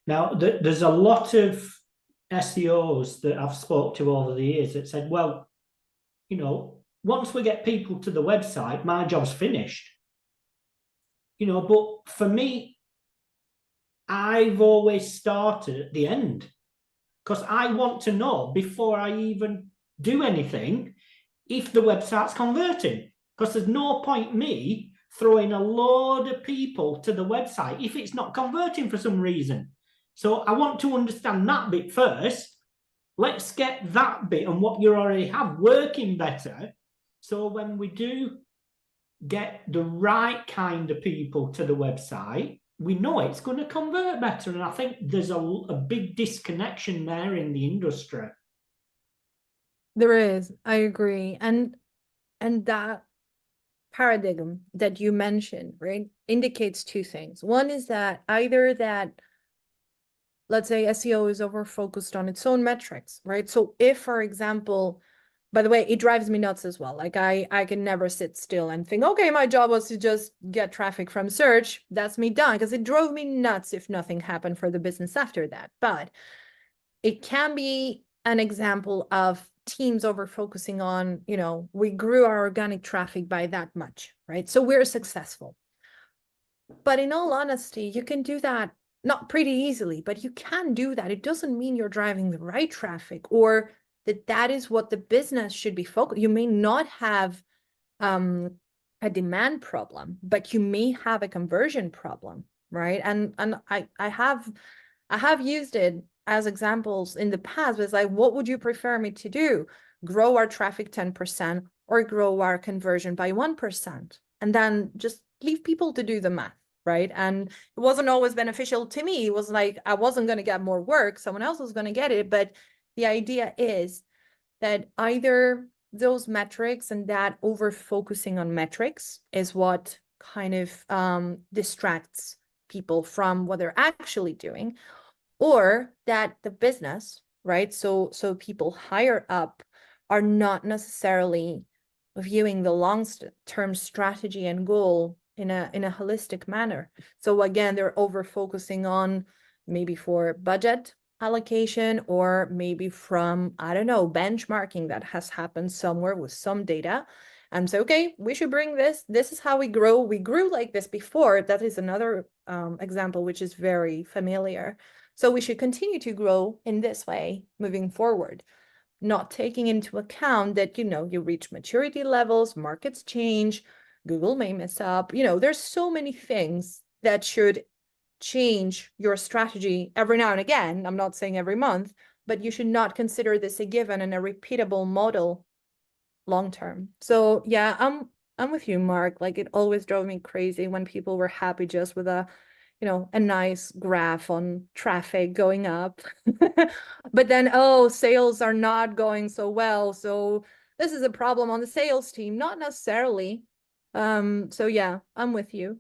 Now, there's a lot of SEOs that I've spoke to over the years that said, well, once we get people to the website, my job's finished. But for me, I've always started at the end because I want to know before I even do anything if the website's converting. Because there's no point me throwing a load of people to the website if it's not converting for some reason. So I want to understand that bit first. Let's get that bit and what you already have working better. So when we do get the right kind of people to the website, we know it's going to convert better. And I think there's a big disconnection there in the industry. There is, I agree. And that paradigm that you mentioned, right, indicates two things. One is that either that, let's say, SEO is over focused on its own metrics, right? So if, for example, by the way, it drives me nuts as well. Like I can never sit still and think, okay, my job was to just get traffic from search. That's me done. Because it drove me nuts if nothing happened for the business after that. But it can be an example of teams over focusing on, we grew our organic traffic by that much, right? So we're successful. But in all honesty, you can do that not pretty easily, but you can do that. It doesn't mean you're driving the right traffic or that is what the business should be focused. You may not have a demand problem, but you may have a conversion problem, right? And I have used it as examples in the past. But it's like, what would you prefer me to do? Grow our traffic 10% or grow our conversion by 1%? And then just leave people to do the math, right? And it wasn't always beneficial to me. It was like I wasn't going to get more work. Someone else was going to get it. But the idea is that either those metrics and that over focusing on metrics is what kind of distracts people from what they're actually doing, or that the business, right? So people higher up are not necessarily viewing the long-term strategy and goal in a holistic manner. So again, they're over focusing on maybe for budget allocation or maybe from, I don't know, benchmarking that has happened somewhere with some data. And so, okay, we should bring this. This is how we grow. We grew like this before. That is another example, which is very familiar. So we should continue to grow in this way moving forward, not taking into account that, you reach maturity levels, markets change, Google may mess up. There's so many things that should change your strategy every now and again. I'm not saying every month, but you should not consider this a given and a repeatable model long term. So yeah, I'm with you, Mark. Like it always drove me crazy when people were happy just with a nice graph on traffic going up. But then, oh, sales are not going so well. So this is a problem on the sales team, not necessarily. So yeah, I'm with you.